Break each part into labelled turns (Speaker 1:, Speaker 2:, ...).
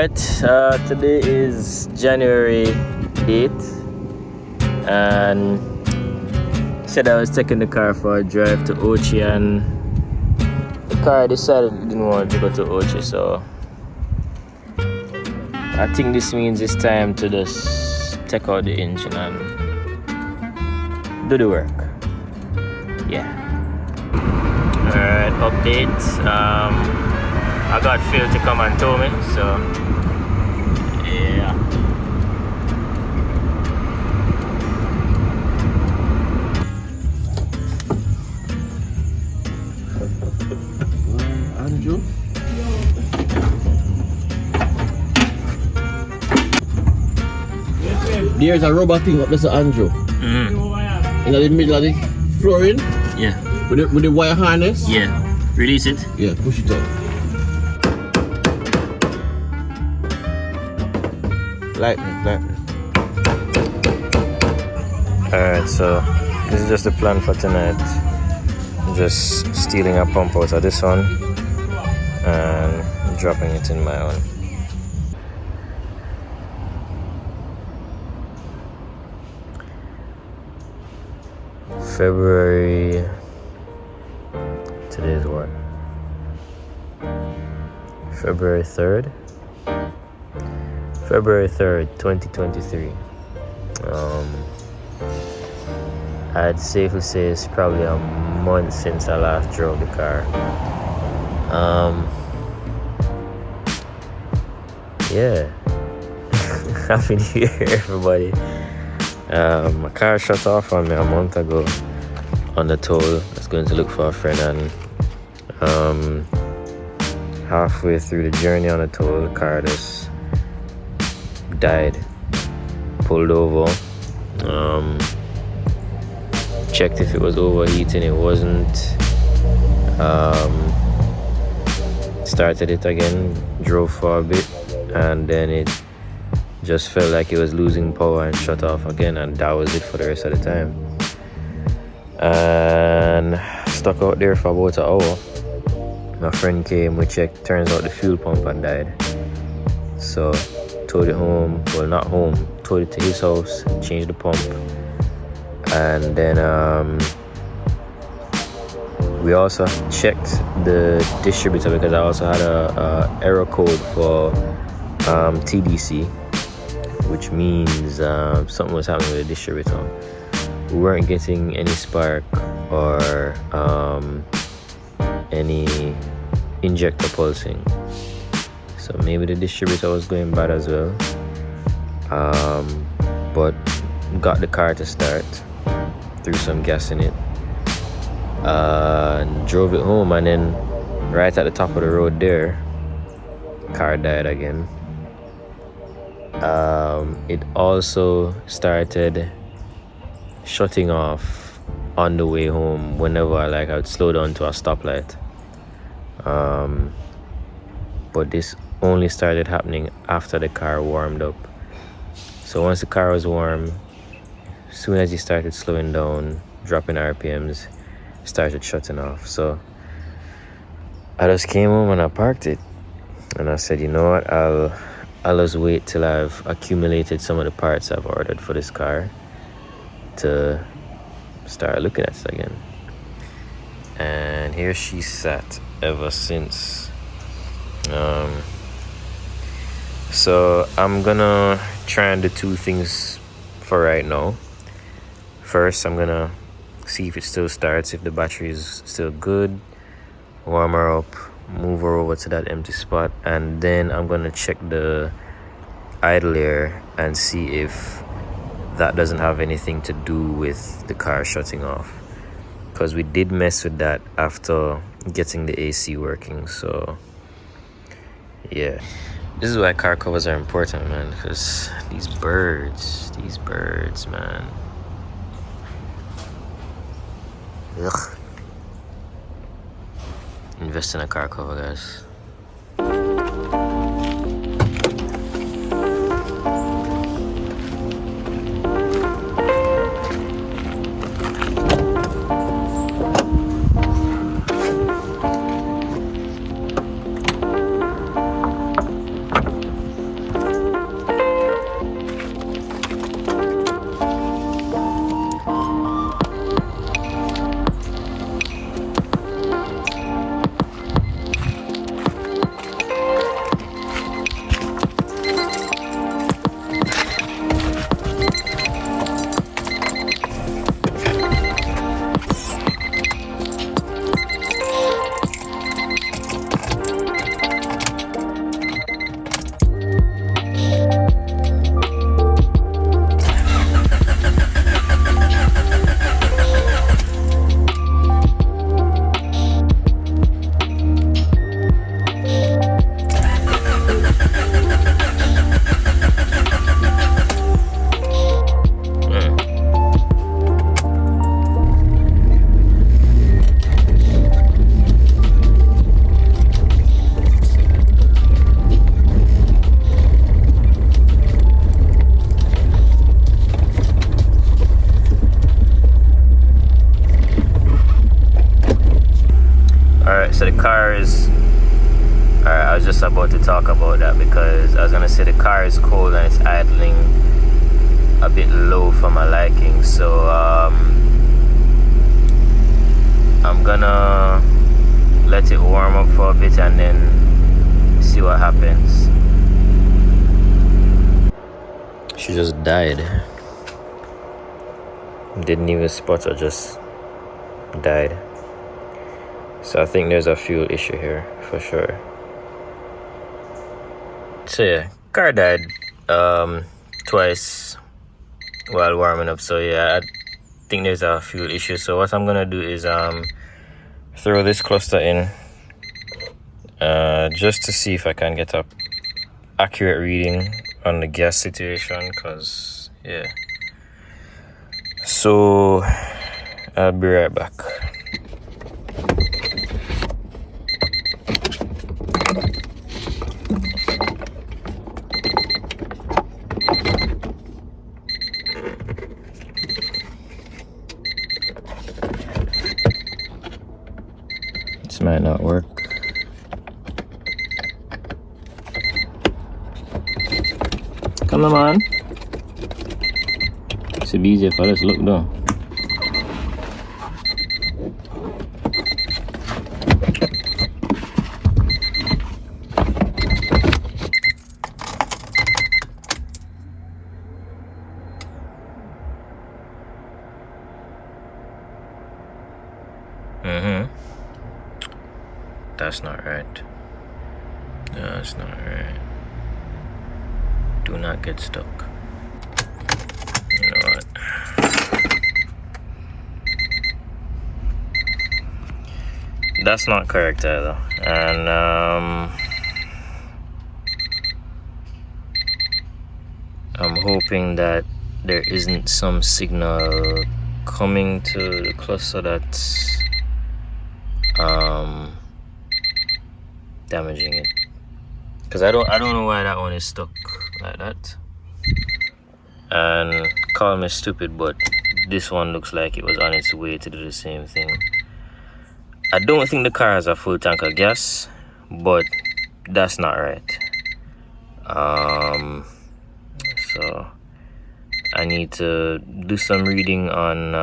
Speaker 1: Alright, today is January 8th, and said I was taking the car for a drive to Ochi, and the car decided it didn't want to go to Ochi, so I think this means it's time to just take out the engine and do the work. Yeah. Alright, update. I got Phil to come and tow me, so yeah.
Speaker 2: Andrew? There's a rubber thing up there, Andrew. In the middle of the flooring?
Speaker 1: Yeah.
Speaker 2: With the wire harness?
Speaker 1: Yeah. Release it?
Speaker 2: Yeah, push it up. Lightning.
Speaker 1: Alright, so this is just the plan for tonight. Just stealing a pump out of this one and dropping it in my own. February, today's what? February 3rd? February 3rd, 2023. I'd safely say it's probably a month since I last drove the car. Yeah. Happy New Year, everybody. My car shut off on me a month ago on the toll. I was going to look for a friend, and halfway through the journey on the toll, the car just died. Pulled over. Checked if it was overheating. It wasn't. Started it again, drove for a bit, and then it just felt like it was losing power and shut off again, and that was it for the rest of the time. And stuck out there for about an hour. My friend came, we checked, turns out the fuel pump had died. So towed it home, well, not home, towed it to his house, changed the pump, and then we also checked the distributor, because I also had a error code for TDC, which means something was happening with the distributor. We weren't getting any spark or any injector pulsing, so maybe the distributor was going bad as well. But got the car to start, threw some gas in it, and drove it home, and then right at the top of the road there, car died again. It also started shutting off on the way home whenever I would slow down to a stoplight. But this only started happening after the car warmed up. So once the car was warm, as soon as you started slowing down, dropping RPMs, started shutting off. So I just came home and I parked it, and I said, you know what, I'll just wait till I've accumulated some of the parts I've ordered for this car to start looking at it again. And here she sat ever since. So I'm gonna try and do two things for right now. First, I'm gonna see if it still starts, if the battery is still good, warm her up, move her over to that empty spot, and then I'm gonna check the idle air and see if that doesn't have anything to do with the car shutting off, because we did mess with that after getting the AC working. So yeah, this is why car covers are important, man, because these birds, man. Ugh. Invest in a car cover, guys. car is... Alright, I was just about to talk about that because I was gonna say the car is cold and it's idling a bit low for my liking. So I'm gonna let it warm up for a bit and then see what happens. She just died. Didn't even spot her, just died. So I think there's a fuel issue here for sure. So yeah, car died twice while warming up. So yeah, I think there's a fuel issue. So what I'm gonna do is throw this cluster in just to see if I can get a accurate reading on the gas situation, cause yeah. So I'll be right back. This might not work. Come on, man. It's a bit easier for us. Look down. That's not right. That's not right. Do not get stuck. You know what? That's not correct either. And I'm hoping that there isn't some signal coming to the cluster that's damaging it, because I don't know why that one is stuck like that. And call me stupid, but this one looks like it was on its way to do the same thing. I don't think the car has a full tank of gas, but that's not right. So I need to do some reading on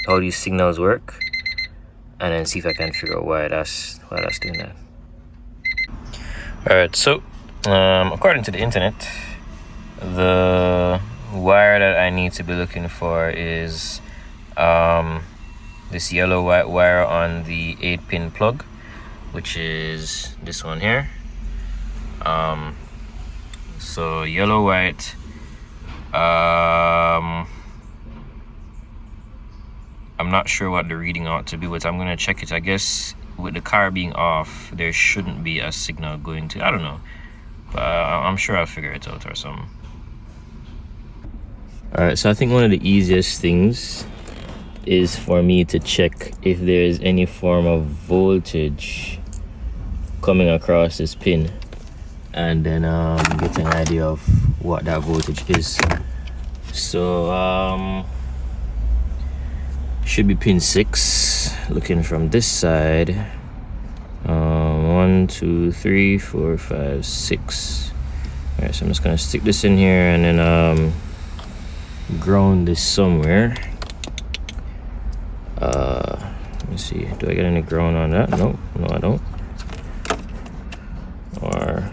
Speaker 1: how these signals work, and then see if I can figure out why that's doing that. Alright, so according to the internet, the wire that I need to be looking for is this yellow white wire on the 8-pin plug, which is this one here. So yellow white. I'm not sure what the reading ought to be, but I'm gonna check it. I guess with the car being off, there shouldn't be a signal going to, I don't know, but I'm sure I'll figure it out or something. All right, so I think one of the easiest things is for me to check if there is any form of voltage coming across this pin, and then get an idea of what that voltage is. So should be pin 6, looking from this side. 1 2 3 4 5 6. All right, so I'm just gonna stick this in here and then ground this somewhere. Let me see, do I get any ground on that? No, I don't. Or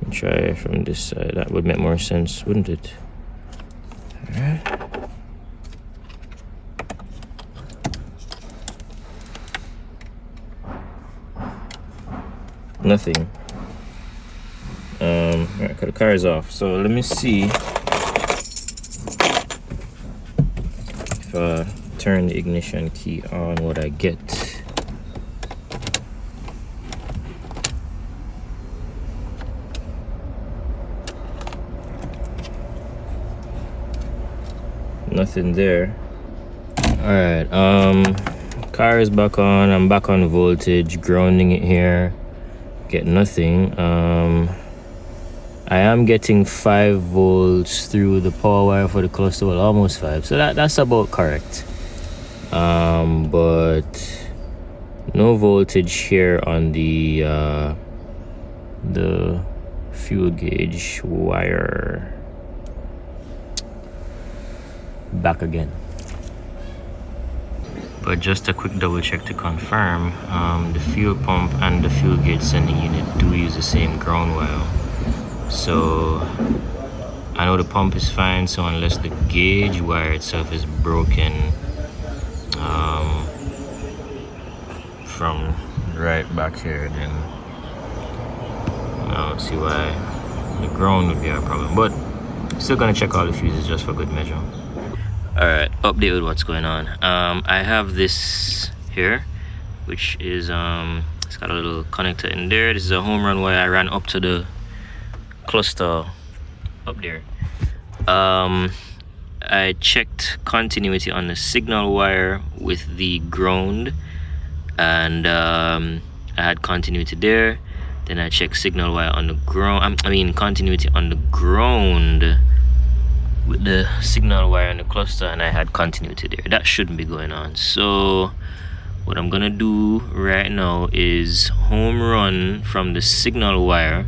Speaker 1: try from this side. That would make more sense, wouldn't it? All right. Nothing. Alright, the car is off. So let me see if I turn the ignition key on, what I get. Nothing there. Alright, car is back on. I'm back on voltage, grounding it here. Get nothing. I am getting 5 volts through the power wire for the cluster, well, almost 5, so that's about correct. But No voltage here on the fuel gauge wire. Back again. But just a quick double check to confirm, the fuel pump and the fuel gauge sending unit do use the same ground wire. So I know the pump is fine, so unless the gauge wire itself is broken from right back here, then I don't see why the ground would be a problem. But still gonna check all the fuses just for good measure. Alright, update with what's going on. I have this here, which is it's got a little connector in there. This is a home run wire I ran up to the cluster up there. I checked continuity on the signal wire with the ground, and I had continuity there. Then I checked signal wire on the ground, continuity on the ground with the signal wire and the cluster, and I had continuity there. That shouldn't be going on. So what I'm gonna do right now is home run from the signal wire,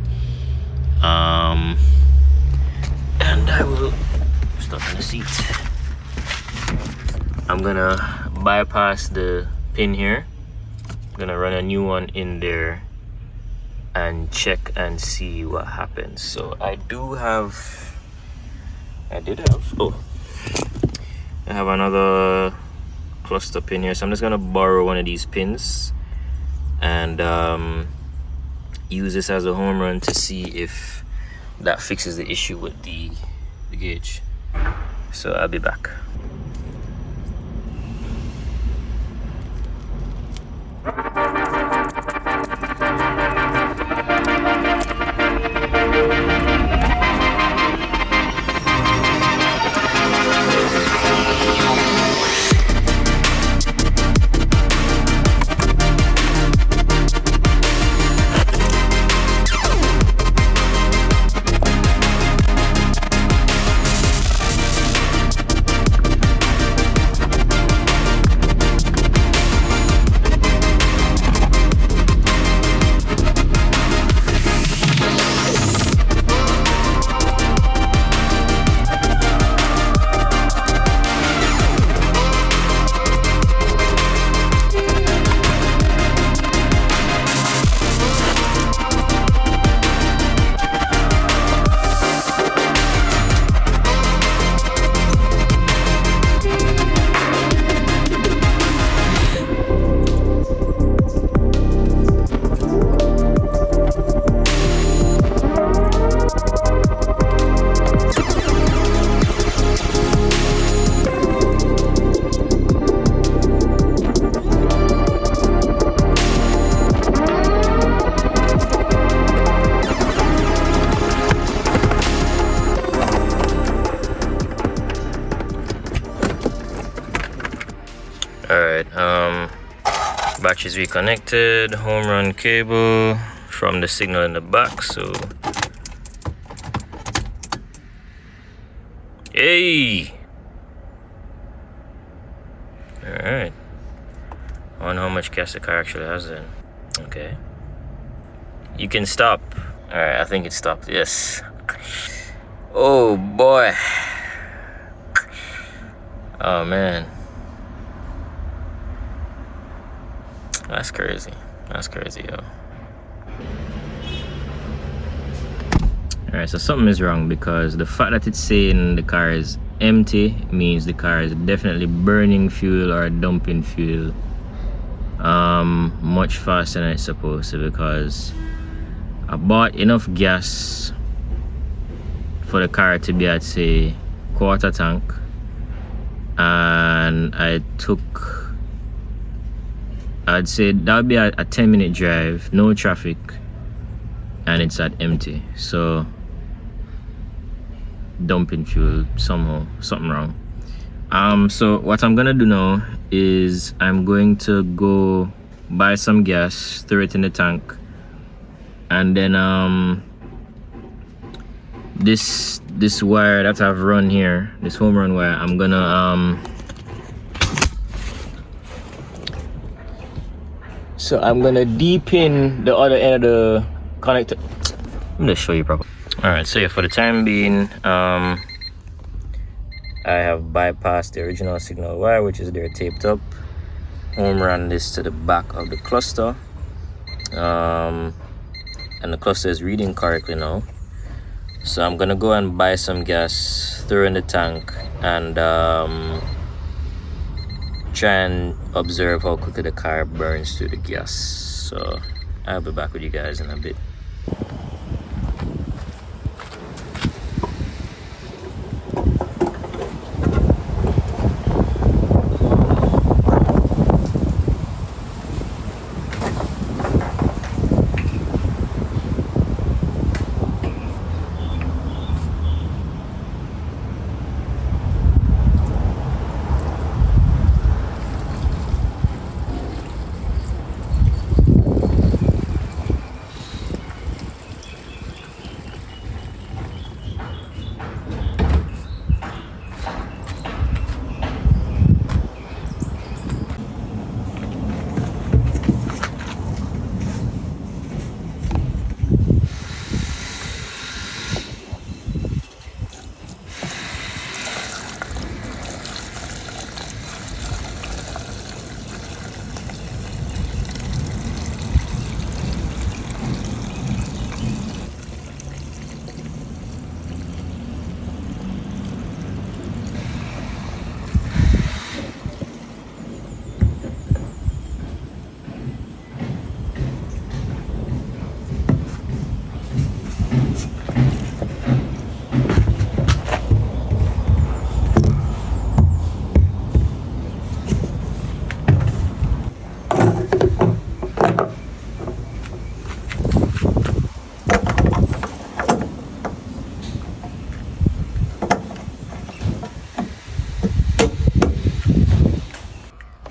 Speaker 1: and I will stop on the seat. I'm gonna bypass the pin here. I'm gonna run a new one in there and check and see what happens. So I have another cluster pin here, so I'm just gonna borrow one of these pins and use this as a home run to see if that fixes the issue with the gauge. So I'll be back. Alright, batteries reconnected, home run cable from the signal in the back. So hey, alright, I wonder how much gas the car actually has then. Okay, you can stop. Alright, I think it stopped. Yes. Oh boy. Oh man, that's crazy. That's crazy, yo. Alright, so something is wrong, because the fact that it's saying the car is empty means the car is definitely burning fuel or dumping fuel much faster than it's supposed to, because I bought enough gas for the car to be at, say, quarter tank, and I took, I'd say that would be a 10-minute drive, no traffic, and it's at empty. So dumping fuel somehow, something wrong. So what I'm gonna do now is I'm going to go buy some gas, throw it in the tank, and then this wire that I've run here, this home run wire, I'm gonna So I'm gonna deepin the other end of the connector. I'm gonna show you properly. All right, so yeah, for the time being, I have bypassed the original signal wire, which is there taped up. Home run this to the back of the cluster, and the cluster is reading correctly now. So I'm gonna go and buy some gas, throw in the tank, and try and observe how quickly the car burns through the gas. So I'll be back with you guys in a bit.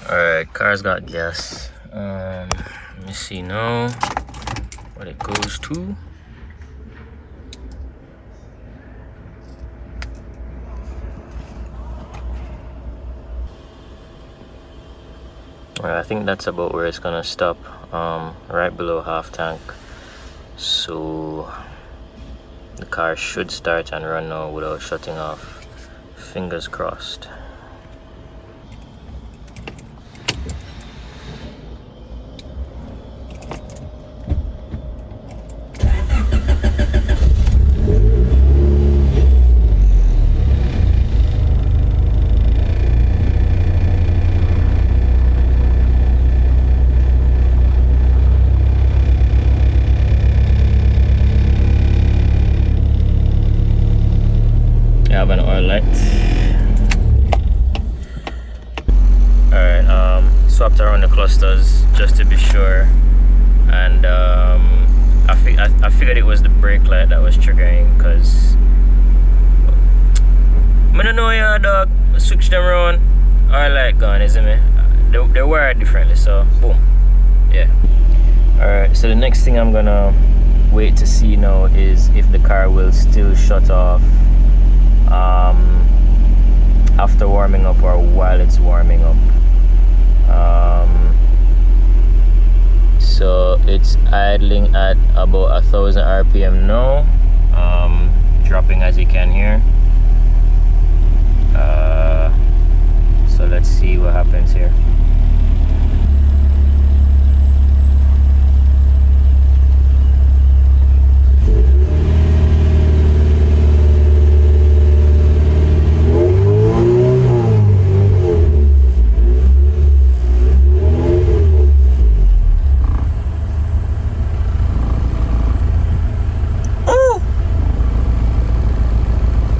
Speaker 1: Alright, car's got gas. Let me see now what it goes to. Alright, I think that's about where it's gonna stop, right below half tank. So the car should start and run now without shutting off. Fingers crossed. Have an oil light. Alright, swapped around the clusters just to be sure, and I figured it was the brake light that was triggering, because I don't know, yeah, dog. Switch them around, oil light gone, isn't it? They're wired differently, so boom, yeah. Alright, so the next thing I'm gonna wait to see now is if the car will still shut off after warming up or while it's warming up. So it's idling at about 1000 RPM now, dropping as you can hear. So let's see what happens here.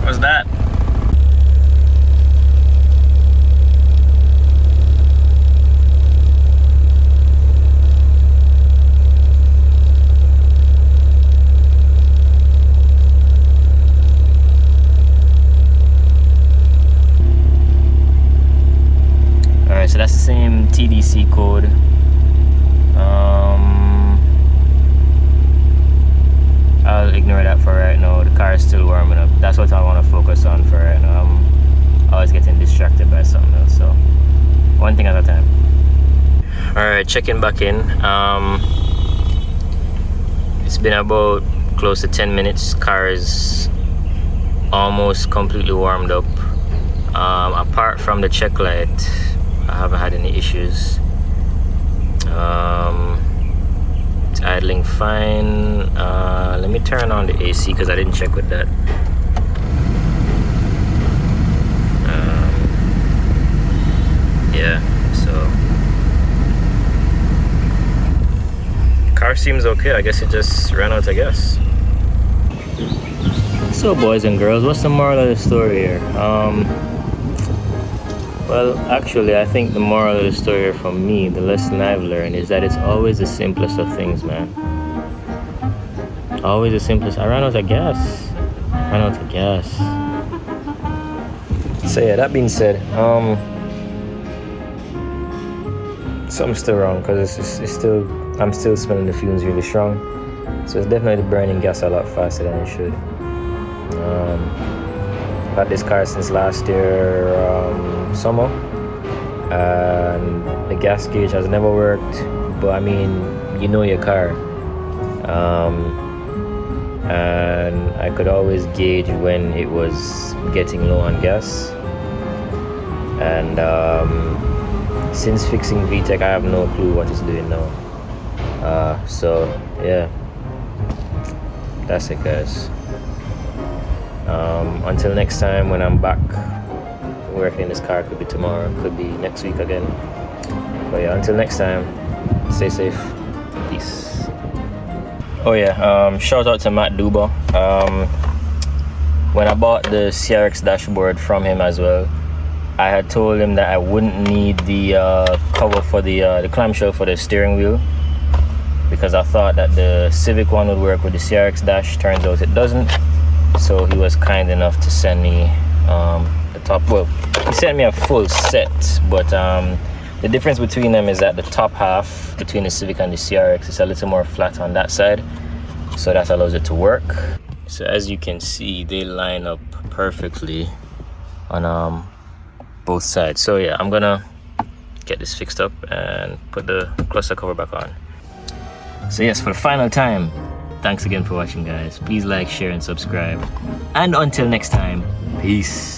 Speaker 1: What's that? Alright, so that's the same TDC code. I'll ignore that for right now. The car is still warming up. That's what I want to focus on for right now. I'm always getting distracted by something else, so one thing at a time. Alright, Alright, checking back in. It's been about close to 10 minutes. Car is almost completely warmed up. Apart from the check light, I haven't had any issues. It's idling fine. Let me turn on the AC because I didn't check with that. Yeah, so car seems okay. I guess it just ran out of gas. So boys and girls, what's the moral of the story here? Well, actually, I think the moral of the story here from me, the lesson I've learned is that it's always the simplest of things, man. Always the simplest. I ran out of gas. So yeah, that being said, something's still wrong because I'm still smelling the fumes really strong. So it's definitely burning gas a lot faster than it should. I've had this car since last year summer, and the gas gauge has never worked. But I mean, you know your car, and I could always gauge when it was getting low on gas. And since fixing VTEC, I have no clue what it's doing now. So yeah, that's it, guys. Until next time when I'm back working in this car, could be tomorrow, could be next week again. But yeah, until next time, stay safe. Peace. Oh yeah, shout out to Matt Duba. When I bought the CRX dashboard from him as well, I had told him that I wouldn't need the cover for the clamshell for the steering wheel, because I thought that the Civic one would work with the CRX dash. Turns out it doesn't. So he was kind enough to send me the top. Well, he sent me a full set, but the difference between them is that the top half between the Civic and the CRX is a little more flat on that side, so that allows it to work. So as you can see, they line up perfectly on both sides. So yeah, I'm gonna get this fixed up and put the cluster cover back on. So yes, for the final time, thanks again for watching, guys. Please like, share, and subscribe. And until next time, peace.